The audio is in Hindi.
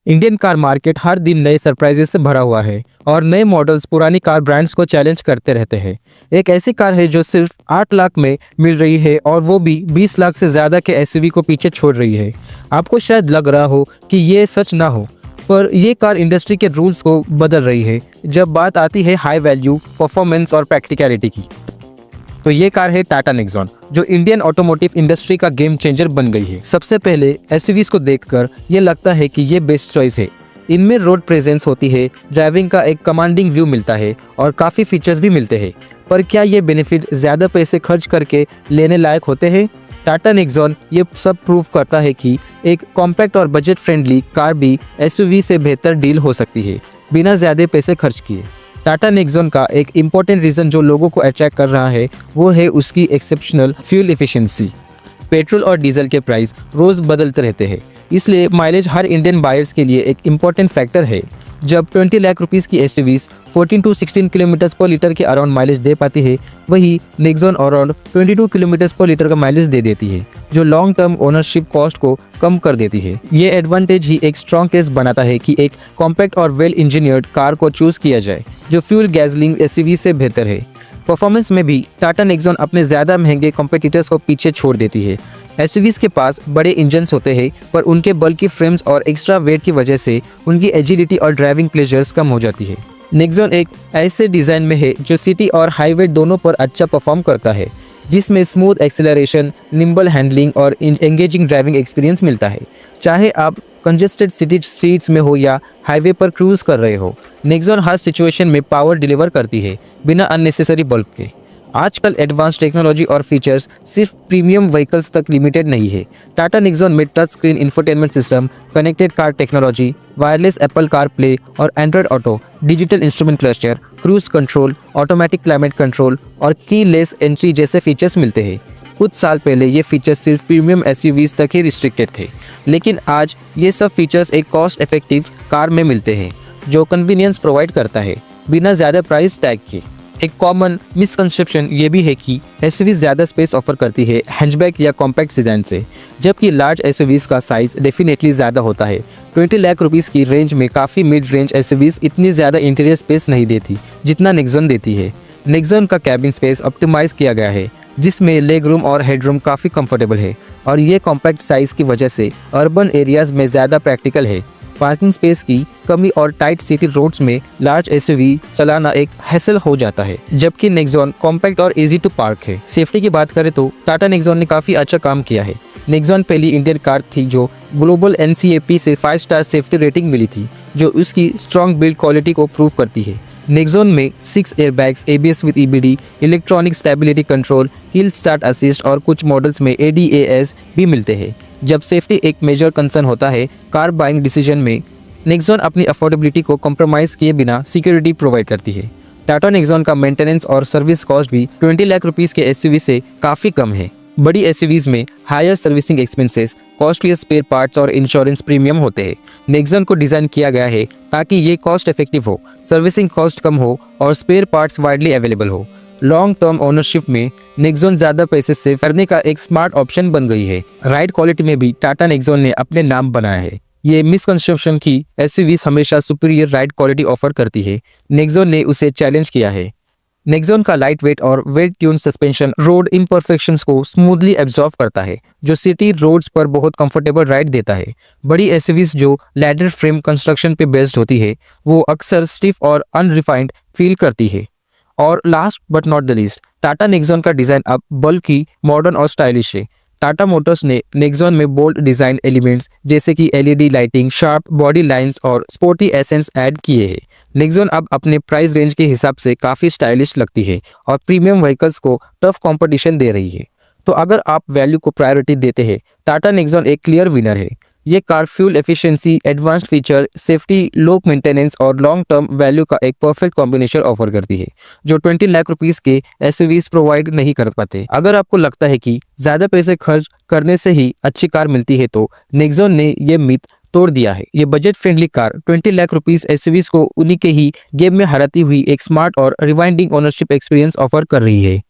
इंडियन कार मार्केट हर दिन नए सरप्राइजेस से भरा हुआ है और नए मॉडल्स पुरानी कार ब्रांड्स को चैलेंज करते रहते हैं। एक ऐसी कार है जो सिर्फ 8 लाख में मिल रही है और वो भी 20 लाख से ज़्यादा के एसयूवी को पीछे छोड़ रही है। आपको शायद लग रहा हो कि ये सच ना हो, पर ये कार इंडस्ट्री के रूल्स को बदल रही है जब बात आती है हाई वैल्यू, परफॉर्मेंस और प्रैक्टिकलिटी की। तो ये कार है टाटा नेक्सॉन, जो इंडियन ऑटोमोटिव इंडस्ट्री का गेम चेंजर बन गई है। सबसे पहले एसयूवीज को देखकर ये लगता है कि ये बेस्ट चॉइस है। इनमें रोड प्रेजेंस होती है, ड्राइविंग का एक कमांडिंग व्यू मिलता है और काफ़ी फीचर्स भी मिलते हैं। पर क्या ये बेनिफिट ज़्यादा पैसे खर्च करके लेने लायक होते हैं? टाटा नेक्सॉन ये सब प्रूव करता है कि एक कॉम्पैक्ट और बजट फ्रेंडली कार भी एसयूवी से बेहतर डील हो सकती है बिना ज़्यादा पैसे खर्च किए। टाटा नेक्सॉन का एक इम्पॉर्टेंट रीज़न जो लोगों को अट्रैक्ट कर रहा है वो है उसकी एक्सेप्शनल फ्यूल एफिशिएंसी। पेट्रोल और डीजल के प्राइस रोज़ बदलते रहते हैं, इसलिए माइलेज हर इंडियन बायर्स के लिए एक इम्पॉर्टेंट फैक्टर है। जब 20 लाख रुपीस की एसयूवीज 14 to 16 किलोमीटर पर लीटर के अराउंड माइलेज दे पाती है, वही नेक्सॉन अराउंड 22 किलोमीटर पर लीटर का माइलेज दे देती है, जो लॉन्ग टर्म ओनरशिप कॉस्ट को कम कर देती है। ये एडवांटेज ही एक स्ट्रॉन्ग केस बनाता है कि एक कॉम्पैक्ट और वेल इंजीनियर्ड कार को चूज किया जाए जो फ्यूल गैसोलीन एसयूवी से बेहतर है। परफॉर्मेंस में भी टाटा नेक्सॉन अपने ज़्यादा महंगे कॉम्पिटिटर्स को पीछे छोड़ देती है। एसयूवीज के पास बड़े इंजन्स होते हैं, पर उनके बल्कि फ्रेम्स और एक्स्ट्रा वेट की वजह से उनकी एजिलिटी और ड्राइविंग प्लेजर्स कम हो जाती है। नेक्सॉन एक ऐसे डिज़ाइन में है जो सिटी और हाईवे दोनों पर अच्छा परफॉर्म करता है, जिसमें स्मूथ एक्सेलरेशन, निम्बल हैंडलिंग और एंगेजिंग ड्राइविंग एक्सपीरियंस मिलता है। चाहे आप कंजेस्टेड सिटी स्ट्रीट्स में हो या हाईवे पर क्रूज कर रहे हो, नेक्सॉन हर सिचुएशन में पावर डिलीवर करती है बिना अननेसेसरी बल्क के। आजकल एडवांस टेक्नोलॉजी और फीचर्स सिर्फ प्रीमियम व्हीकल्स तक लिमिटेड नहीं है। टाटा नेक्सॉन में touch screen infotainment system, connected car technology, wireless Apple CarPlay और Android auto, digital instrument cluster, cruise control, automatic climate control और कीलेस एंट्री जैसे फीचर्स मिलते हैं। कुछ साल पहले ये फीचर्स सिर्फ प्रीमियम एसयूवीज तक ही रिस्ट्रिक्टेड थे, लेकिन आज ये सब फीचर्स एक कॉस्ट इफेक्टिव कार में मिलते हैं जो कन्वीनियंस प्रोवाइड करता है बिना ज़्यादा प्राइस टैग के। एक कॉमन मिसकंसेप्शन ये भी है कि एसयूवी ज़्यादा स्पेस ऑफर करती है हैचबैक या कॉम्पैक्ट सीडान से, जबकि लार्ज एसयूवीज का साइज डेफिनेटली ज़्यादा होता है। 20 लाख रुपीस की रेंज में काफ़ी मिड रेंज एसयूवीज इतनी ज़्यादा इंटीरियर स्पेस नहीं देती जितना नेक्सॉन देती है। नेक्सॉन का कैबिन स्पेस ऑप्टिमाइज किया गया है, जिसमें लेग रूम और हेडरूम काफ़ी कंफर्टेबल है और ये कॉम्पैक्ट साइज़ की वजह से अर्बन एरियाज़ में ज़्यादा प्रैक्टिकल है। पार्किंग स्पेस की कमी और टाइट सिटी रोड्स में लार्ज एसयूवी चलाना एक हैसल हो जाता है, जबकि नेक्सॉन कॉम्पैक्ट और इजी टू पार्क है। सेफ्टी की बात करें तो टाटा नेक्सॉन ने काफ़ी अच्छा काम किया है। नेक्सॉन पहली इंडियन कार थी जो ग्लोबल NCAP से 5 स्टार सेफ्टी रेटिंग मिली थी, जो उसकी स्ट्रॉन्ग बिल्ड क्वालिटी को प्रूव करती है। नेक्सॉन में 6 airbags, ABS with EBD, electronic stability control, hill start assist और कुछ मॉडल्स में ADAS भी मिलते हैं। जब सेफ्टी एक मेजर कंसर्न होता है कार बाइंग डिसीजन में, नेक्सॉन अपनी अफोर्डेबिलिटी को कॉम्प्रोमाइज़ किए बिना सिक्योरिटी प्रोवाइड करती है। टाटा नेक्सॉन का मेंटेनेंस और सर्विस कॉस्ट भी 20 लाख रुपीस के एसयूवी से काफ़ी कम है। बड़ी एसयूवीज में higher servicing expenses, costly spare parts और इंश्योरेंस प्रीमियम होते हैं। नेक्सॉन को डिज़ाइन किया गया है ताकि ये कॉस्ट इफेक्टिव हो, सर्विसिंग कॉस्ट कम हो और स्पेयर पार्ट्स वाइडली अवेलेबल हो। लॉन्ग टर्म ओनरशिप में नेक्सॉन ज़्यादा पैसे सेव करने का एक स्मार्ट ऑप्शन बन गई है। राइड क्वालिटी में भी टाटा नेक्सॉन ने अपने नाम बनाया है। ये मिसकंसेप्शन की एसयूवीज हमेशा सुपीरियर राइड क्वालिटी ऑफर करती है, नेक्सॉन ने उसे चैलेंज किया है। नेक्सॉन का लाइट वेट और well tune suspension road imperfections को स्मूथली एब्जॉर्ब करता है, जो सिटी रोड्स पर बहुत कंफर्टेबल राइड देता है। बड़ी एसयूवीज जो लैडर फ्रेम कंस्ट्रक्शन पे बेस्ड होती है, वो अक्सर स्टिफ और अनरिफाइंड फील करती है। और last but not the least, Tata Nexon का डिज़ाइन अब बल्कि मॉडर्न और स्टाइलिश है। टाटा मोटर्स ने नेक्सॉन में बोल्ड डिज़ाइन एलिमेंट्स जैसे कि LED lighting, sharp body lines और स्पोर्टी एसेंस ऐड किए हैं। नेक्सॉन अब अपने प्राइस रेंज के हिसाब से काफ़ी स्टाइलिश लगती है और प्रीमियम व्हीकल्स को टफ कंपटीशन दे रही है। तो अगर आप वैल्यू को प्रायोरिटी देते हैं, टाटा नेक्सॉन एक क्लियर विनर है। ये car fuel efficiency, advanced feature, safety, low maintenance और लॉन्ग टर्म वैल्यू का एक परफेक्ट कॉम्बिनेशन ऑफर करती है, जो 20 लाख रुपीस के एसयूवीज प्रोवाइड नहीं कर पाते। अगर आपको लगता है कि ज़्यादा पैसे खर्च करने से ही अच्छी कार मिलती है, तो नेक्सॉन ने ये मिथ तोड़ दिया है। ये budget friendly car 20 lakh rupees SUVs को उन्हीं के ही गेम में हराती हुई एक स्मार्ट और रिवाइंडिंग ओनरशिप एक्सपीरियंस ऑफर कर रही है।